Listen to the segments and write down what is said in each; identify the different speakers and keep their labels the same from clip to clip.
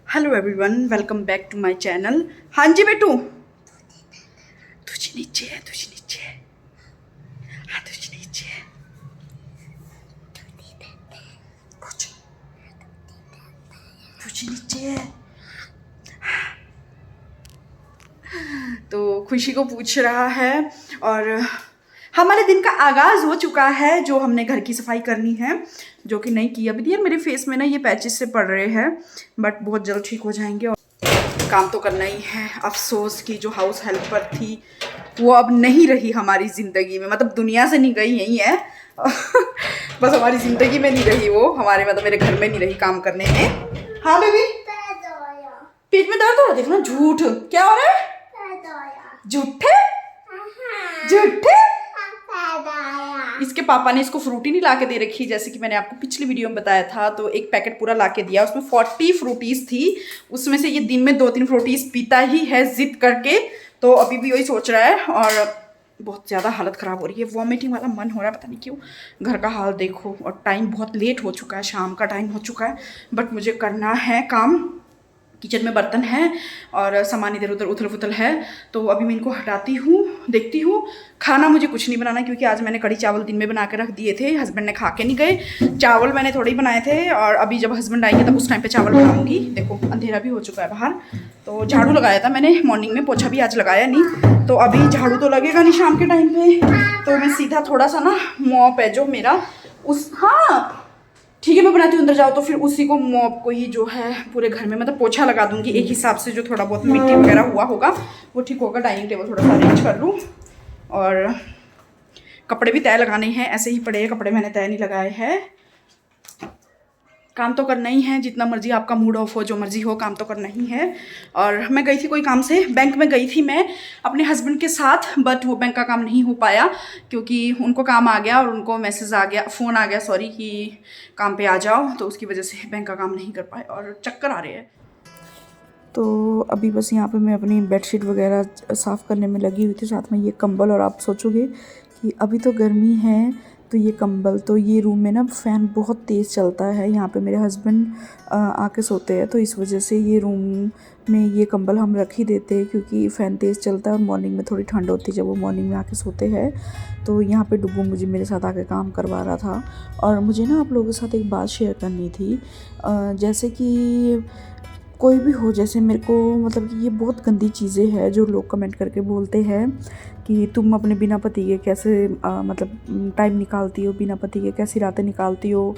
Speaker 1: Hello everyone, welcome back to my channel. हाँ जी बेटू, तुझे नीचे है, तुझे नीचे है, हाँ तुझे नीचे है, तुझे नीचे है। तो खुशी को पूछ रहा है और हमारे दिन का आगाज़ हो चुका है। जो हमने घर की सफाई करनी है, जो कि नहीं की अभी। यार मेरे फेस में ना ये पैचेस से पड़ रहे हैं, बट बहुत जल्द ठीक हो जाएंगे। और काम तो करना ही है। अफसोस की जो हाउस हेल्पर थी वो अब नहीं रही हमारी ज़िंदगी में, मतलब दुनिया से नहीं गई, यही है बस हमारी ज़िंदगी में नहीं रही वो, हमारे मतलब मेरे घर में नहीं रही काम करने में। हाँ बेबी, पेट में दर्द हो रहा है, देखना। झूठ क्या हो रहा है? झूठे झूठे। इसके पापा ने इसको फ्रूटी नहीं ला के दे रखी, जैसे कि मैंने आपको पिछली वीडियो में बताया था। तो एक पैकेट पूरा ला के दिया, उसमें 40 फ्रूटीज थी। उसमें से ये दिन में 2-3 फ्रूटीज पीता ही है जिद करके। तो अभी भी वही सोच रहा है और बहुत ज़्यादा हालत ख़राब हो रही है। वॉमिटिंग वाला मन हो रहा है, पता नहीं क्यों। घर का हाल देखो, और टाइम बहुत लेट हो चुका है, शाम का टाइम हो चुका है, बट मुझे करना है काम। किचन में बर्तन है और सामान इधर उधर उथल पुथल है। तो अभी मैं इनको हटाती हूँ, देखती हूँ। खाना मुझे कुछ नहीं बनाना, क्योंकि आज मैंने कढ़ी चावल दिन में बना के रख दिए थे। हस्बैंड ने खा के नहीं गए। चावल मैंने थोड़े ही बनाए थे, और अभी जब हस्बैंड आएंगे तब उस टाइम पे चावल बनाऊंगी। देखो अंधेरा भी हो चुका है बाहर। तो झाड़ू लगाया था मैंने मॉर्निंग में, पोछा भी आज लगाया नहीं। तो अभी झाड़ू तो लगेगा नहीं शाम के टाइम पे। तो मैं सीधा थोड़ा सा ना मॉप है जो मेरा, उस, हाँ ठीक है मैं बनाती हूँ, अंदर जाओ। तो फिर उसी को मॉप को ही जो है पूरे घर में मतलब पोछा लगा दूंगी एक हिसाब से। जो थोड़ा बहुत मिट्टी वगैरह हुआ होगा वो ठीक होगा। डाइनिंग टेबल थोड़ा सा अरेंज कर लूँ, और कपड़े भी तय लगाने हैं। ऐसे ही पड़े हैं कपड़े, मैंने तय नहीं लगाए हैं। काम तो करना ही है, जितना मर्जी आपका मूड ऑफ हो, जो मर्जी हो, काम तो करना ही है। और मैं गई थी कोई काम से, बैंक में गई थी मैं अपने हस्बैंड के साथ, बट वो बैंक का काम नहीं हो पाया, क्योंकि उनको काम आ गया और उनको मैसेज आ गया, फ़ोन आ गया सॉरी, कि काम पे आ जाओ। तो उसकी वजह से बैंक का काम नहीं कर पाए और चक्कर आ रहे हैं। तो अभी बस यहाँ पे मैं अपनी बेडशीट वगैरह साफ़ करने में लगी हुई थी, साथ में ये कंबल। और आप सोचोगे कि अभी तो गर्मी है तो ये कंबल, तो ये रूम में ना फ़ैन बहुत तेज़ चलता है। यहाँ पे मेरे हस्बैंड आके सोते हैं, तो इस वजह से ये रूम में ये कंबल हम रख ही देते हैं, क्योंकि फ़ैन तेज़ चलता है और मॉर्निंग में थोड़ी ठंड होती है जब वो मॉर्निंग में आके सोते हैं। तो यहाँ पे डुग्गू मुझे मेरे साथ आके काम करवा रहा था। और मुझे ना आप लोगों के साथ एक बात शेयर करनी थी। जैसे कि कोई भी हो, जैसे मेरे को मतलब कि ये बहुत गंदी चीज़ें हैं जो लोग कमेंट करके बोलते हैं कि तुम अपने बिना पति के कैसे मतलब टाइम निकालती हो, बिना पति के कैसी रातें निकालती हो,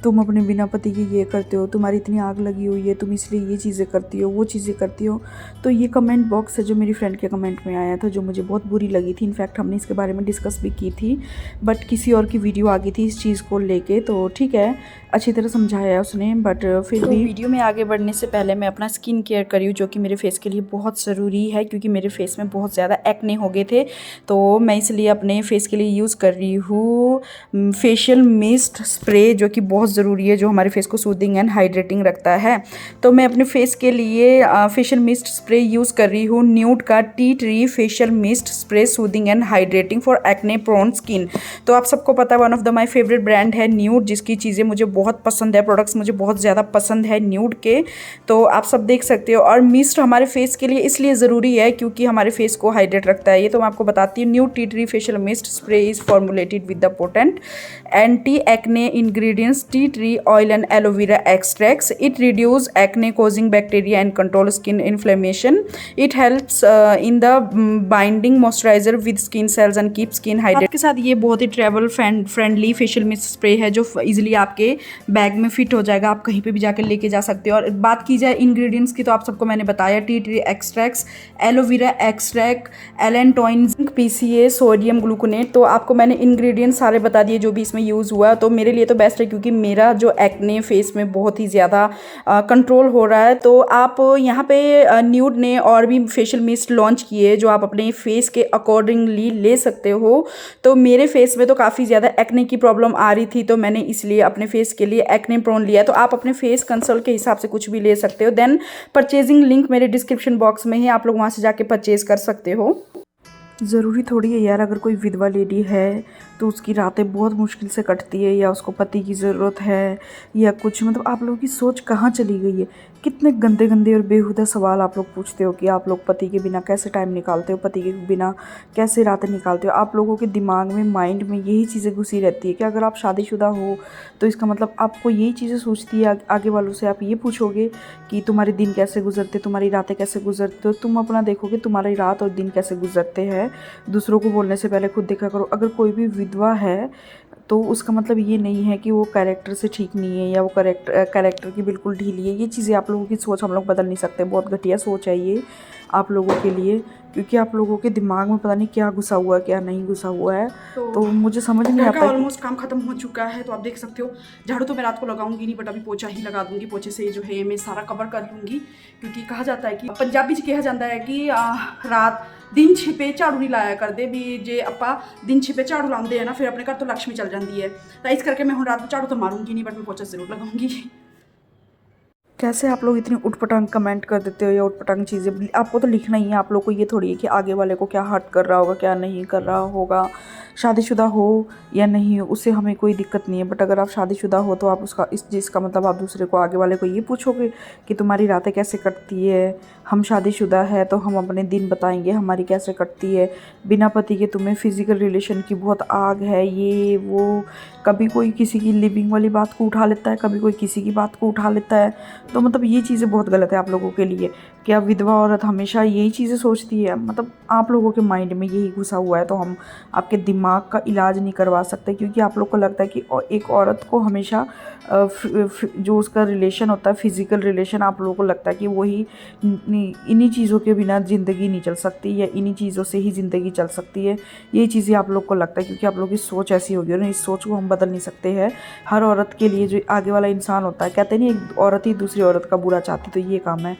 Speaker 1: तुम अपने बिना पति के ये करते हो, तुम्हारी इतनी आग लगी हुई है, तुम इसलिए ये चीज़ें करती हो, वो चीज़ें करती हो। तो ये कमेंट बॉक्स है जो मेरी फ्रेंड के कमेंट में आया था, जो मुझे बहुत बुरी लगी थी। इनफैक्ट हमने इसके बारे में डिस्कस भी की थी, बट किसी और की वीडियो आ गई थी इस चीज़ को लेके। तो ठीक है, अच्छी तरह समझाया है उसने, बट फिर भी वीडियो में आगे बढ़ने से पहले मैं अपना स्किन केयर करी हूँ, जो कि मेरे फेस के लिए बहुत ज़रूरी है, क्योंकि मेरे फेस में बहुत ज़्यादा एक्ने हो गए थे। तो मैं इसलिए अपने फेस के लिए यूज़ कर रही हूँ फेशियल मिस्ट स्प्रे, जो कि बहुत ज़रूरी है, जो हमारे फेस को सूदिंग एंड हाइड्रेटिंग रखता है। तो मैं अपने फेस के लिए फेशियल मिस्ट स्प्रे यूज़ कर रही हूँ न्यूड का tea tree facial mist spray, soothing and hydrating for acne prone skin. तो आप सबको पता है one of the my favourite brand है न्यूड, जिसकी चीज़ें मुझे बहुत पसंद है, प्रोडक्ट्स मुझे बहुत ज़्यादा पसंद है न्यूड के। तो आप सब देख सकते हो। और मिस्ट हमारे फेस के लिए इसलिए ज़रूरी है क्योंकि हमारे फेस को हाइड्रेट रखता है। ये तो मैं आपको बताती हूँ। Nude tea tree facial mist spray is formulated with the potent anti acne ingredients tea tree oil and aloe vera extracts. It reduce acne causing bacteria and control skin inflammation. It helps in the binding moisturiser with skin cells and keep skin hydrate के साथ। ये बहुत ही travel friendly facial mist spray है, जो easily आपके bag में fit हो जाएगा, आप कहीं पे भी जाकर लेके जा सकते हो। और बात की जाए इंग्रेडिएंट्स की, तो आप सबको मैंने बताया tea tree extracts, aloe vera extract, allantoin, PCA, sodium gluconate. तो आपको मैंने इंग्रेडिएंट्स सारे बता दिए जो भी इसमें यूज़ हुआ। तो मेरे लिए तो बेस्ट है, क्योंकि मेरा जो एक्ने फेस में बहुत ही ज़्यादा कंट्रोल हो रहा है। तो आप यहाँ पे न्यूड ने और भी फेशियल मिस्ट लॉन्च किए, जो आप अपने फेस के अकॉर्डिंगली ले सकते हो। तो मेरे फेस में तो काफ़ी ज़्यादा एक्ने की प्रॉब्लम आ रही थी, तो मैंने इसलिए अपने फेस के लिए एक्ने प्रोन लिया। तो आप अपने फेस कंसल्ट के हिसाब से कुछ भी ले सकते हो। देन परचेजिंग लिंक मेरे डिस्क्रिप्शन बॉक्स में है, आप लोग वहाँ से जाके परचेज कर सकते हो। ज़रूरी थोड़ी है यार, अगर कोई विधवा लेडी है तो उसकी रातें बहुत मुश्किल से कटती है, या उसको पति की ज़रूरत है या कुछ, मतलब आप लोगों की सोच कहाँ चली गई है। कितने गंदे गंदे और बेहुदा सवाल आप लोग पूछते हो कि आप लोग पति के बिना कैसे टाइम निकालते हो, पति के बिना कैसे रातें निकालते हो। आप लोगों के दिमाग में, माइंड में यही चीज़ें घुसी रहती है कि अगर आप शादीशुदा हो तो इसका मतलब आपको यही चीज़ें सोचती है। आगे वालों से आप ये पूछोगे कि तुम्हारे दिन कैसे गुजरते, तुम्हारी रातें कैसे गुजरते हो। तुम अपना देखोगे तुम्हारी रात और दिन कैसे गुजरते हैं। दूसरों को बोलने से पहले खुद देखा करो। अगर कोई भी विधवा है तो उसका मतलब ये नहीं है कि वो कैरेक्टर से ठीक नहीं है या वो कैरेक्टर की बिल्कुल ढीली है। ये चीज़ें आप लोगों की सोच हम लोग बदल नहीं सकते। बहुत घटिया सोच है ये आप लोगों के लिए, क्योंकि आप लोगों के दिमाग में पता नहीं क्या घुसा हुआ है, क्या नहीं घुसा हुआ है। तो मुझे समझ नहीं आता। ऑलमोस्ट काम खत्म हो चुका है, तो आप देख सकते हो। झाड़ू तो मैं रात को लगाऊंगी नहीं, बट अभी पोछा ही लगा दूंगी। पोछे से जो है मैं सारा कवर कर लूँगी, क्योंकि कहा जाता है कि पंजाबी कहा जाता है कि रात दिन छिपे झाड़ू नहीं लाया करते भी। जे ਆਪਾਂ दिन छिपे झाड़ू लाते हैं ना, फिर अपने घर तो लक्ष्मी चल जाती है। तो इस करके मैं हूँ रात को झाड़ू तो मारूंगी नहीं, बट मैं पोछा जरूर लगाऊंगी। कैसे आप लोग इतनी उटपटांग कमेंट कर देते हो या उटपटांग चीज़ें। आपको तो लिखना ही है, आप लोग को ये थोड़ी है कि आगे वाले को क्या हर्ट कर रहा होगा, क्या नहीं कर रहा होगा। शादीशुदा हो या नहीं हो उससे हमें कोई दिक्कत नहीं है, बट अगर आप शादीशुदा हो तो आप उसका इस चीज़ का मतलब आप दूसरे को, आगे वाले को ये पूछोगे कि तुम्हारी रातें कैसे कटती है। हम शादीशुदा है तो हम अपने दिन बताएंगे हमारी कैसे कटती है। बिना पति के तुम्हें फिजिकल रिलेशन की बहुत आग है, ये वो। कभी कोई किसी की लिविंग वाली बात को उठा लेता है, कभी कोई किसी की बात को उठा लेता है। तो मतलब ये चीज़ें बहुत गलत है आप लोगों के लिए। क्या विधवा औरत हमेशा यही चीज़ें सोचती है? मतलब आप लोगों के माइंड में यही घुसा हुआ है, तो हम आपके दिमाग का इलाज नहीं करवा सकते, क्योंकि आप लोग को लगता है कि एक औरत को हमेशा जो उसका रिलेशन होता है, फिज़िकल रिलेशन, आप लोगों को लगता है कि वही इन्हीं चीज़ों के बिना ज़िंदगी नहीं चल सकती या इन्हीं चीज़ों से ही ज़िंदगी चल सकती है। ये चीज़ें आप लोग को लगता है, क्योंकि आप लोग की सोच ऐसी होगी और इस सोच को हम बदल नहीं सकते हैं। हर औरत के लिए जो आगे वाला इंसान होता है, कहते नहीं एक औरत ही दूसरी औरत का बुरा चाहती, तो ये काम है।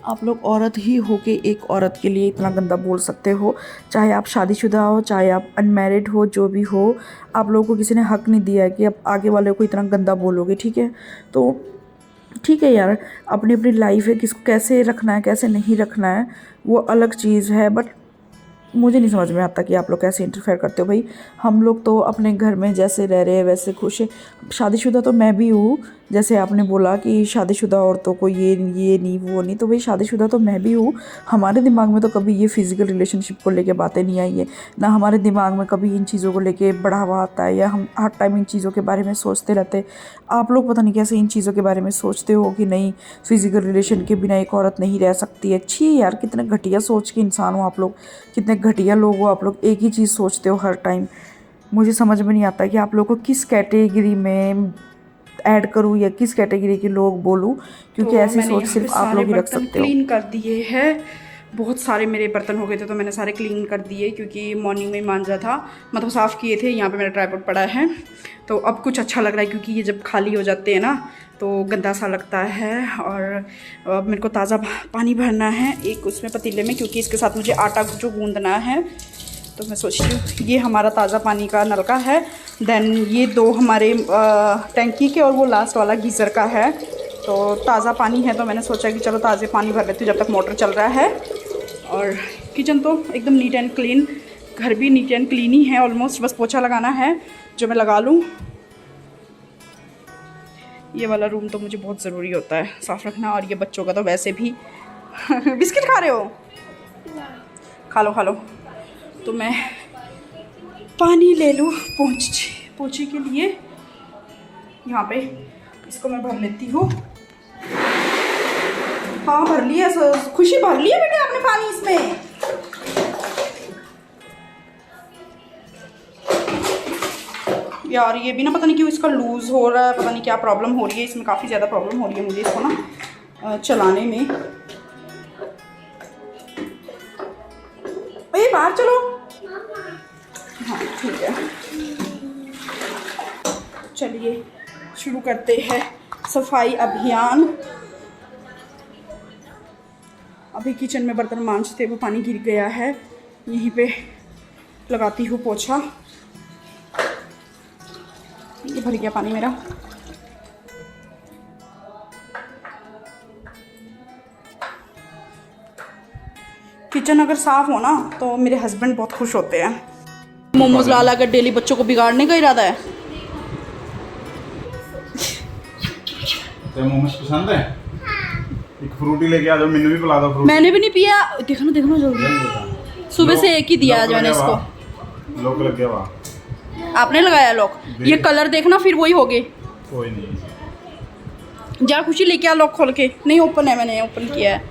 Speaker 1: आप लोग औरत ही हो के एक औरत के लिए इतना गंदा बोल सकते हो, चाहे आप शादीशुदा हो, चाहे आप अनमैरिड हो, जो भी हो। आप लोगों को किसी ने हक नहीं दिया है कि आप आगे वाले को इतना गंदा बोलोगे, ठीक है। तो ठीक है यार, अपनी अपनी लाइफ है, किसको कैसे रखना है कैसे नहीं रखना है वो अलग चीज़ है, बट मुझे नहीं समझ में आता कि आप लोग कैसे इंटरफेयर करते हो। भाई हम लोग तो अपने घर में जैसे रह रहे हैं वैसे खुश है। शादीशुदा तो मैं भी हूँ, जैसे आपने बोला कि शादीशुदा औरतों को ये नहीं वो नहीं, तो भाई शादीशुदा तो मैं भी हूँ। हमारे दिमाग में तो कभी ये फिज़िकल रिलेशनशिप को लेके बातें नहीं आई है, ना हमारे दिमाग में कभी इन चीज़ों को लेके बढ़ावा आता है, या हम हर टाइम इन चीज़ों के बारे में सोचते रहते। आप लोग पता नहीं कैसे इन चीज़ों के बारे में सोचते हो कि नहीं, फिज़िकल रिलेशन के बिना एक औरत नहीं रह सकती है। अच्छी यार, कितने घटिया सोच के इंसान हो आप लोग, कितने घटिया लोग हो आप लोग। एक ही चीज़ सोचते हो हर टाइम। मुझे समझ में नहीं आता कि आप लोग को किस कैटेगरी में ऐड करूँ या किस कैटेगरी के लोग बोलूँ, क्योंकि तो ऐसी सोच सिर्फ आप लोग ही रख सकते हो। क्लीन कर दिए हैं, बहुत सारे मेरे बर्तन हो गए थे तो मैंने सारे क्लीन कर दिए, क्योंकि मॉर्निंग में मांजा था, मतलब साफ़ किए थे। यहाँ पे मेरा ट्राइपॉड पड़ा है, तो अब कुछ अच्छा लग रहा है, क्योंकि ये जब खाली हो जाते हैं ना तो गंदा सा लगता है। और अब मेरे को ताज़ा पानी भरना है एक उसमें पतीले में, क्योंकि इसके साथ मुझे आटा जो गूंदना है। तो मैं सोच रही हूँ ये हमारा ताज़ा पानी का नल का है, देन ये दो हमारे टैंकी के, और वो लास्ट वाला गीज़र का है। तो ताज़ा पानी है तो मैंने सोचा कि चलो ताज़े पानी भर लेती हूँ जब तक मोटर चल रहा है। और किचन तो एकदम नीट एंड क्लीन, घर भी नीट एंड क्लीन ही है ऑलमोस्ट, बस पोछा लगाना है जो मैं लगा लूँ। ये वाला रूम तो मुझे बहुत ज़रूरी होता है साफ़ रखना, और ये बच्चों का तो वैसे भी बिस्किट खा रहे हो, खा लो खा लो। तो मैं पानी ले लूँ पोछे के लिए, यहाँ पे इसको मैं भर लेती हूँ। हाँ भर लिया, खुशी भर लिया बेटे आपने पानी इसमें। यार ये भी ना पता नहीं क्यों इसका लूज़ हो रहा है, पता नहीं क्या प्रॉब्लम हो रही है इसमें, काफ़ी ज़्यादा प्रॉब्लम हो रही है मुझे इसको ना चलाने में। भाई बाहर चलो। हाँ ठीक है, चलिए शुरू करते हैं सफाई अभियान। अभी किचन में बर्तन मांजते वो पानी गिर गया है, यहीं पे लगाती हूँ पोछा। ये भर गया पानी मेरा। किचन अगर साफ हो ना तो मेरे हस्बैंड बहुत खुश होते हैं। मोमोज ला ला कर डेली बच्चों को बिगाड़ने का इरादा है।
Speaker 2: तो मोमोज पसंद है? एक फ्रूटी लेके आ जाओ, मैंने भी पिला दो फ्रूट।
Speaker 1: मैंने भी नहीं पिया। देखो ना जल्दी, सुबह से एक ही दिया आज मैंने इसको।
Speaker 2: लॉक लग गया वहाँ।
Speaker 1: आपने लगाया लॉक? ये कलर देखना फिर वही हो गए।
Speaker 2: कोई नहीं,
Speaker 1: जा खुशी लेके आ लॉक खोल के। नहीं ओपन है, मैंने ओपन किया है।